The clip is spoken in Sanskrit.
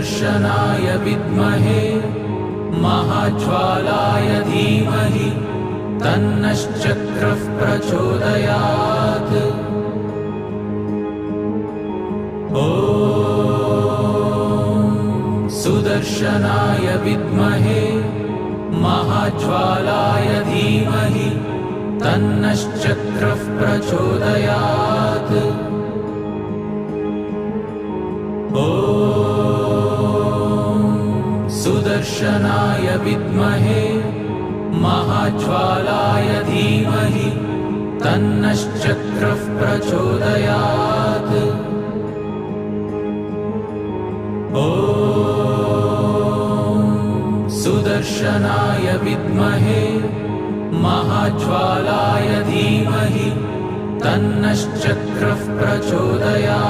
सुदर्शनाय विद्महे महाज्वालाय धीमहि तन्नश्चक्रः प्रचोदयात्। ॐ सुदर्शनाय विद्महे महाज्वालाय धीमहि तन्नश्चक्रः प्रचोदयात्। ॐ सुदर्शनाय विद्महे महाज्वालाय धीमहि तन्नश्चक्रः प्रचोदयात्। ॐ सुदर्शनाय विद्महे महाज्वालाय धीमहि तन्नश्चक्रः प्रचोदयात्।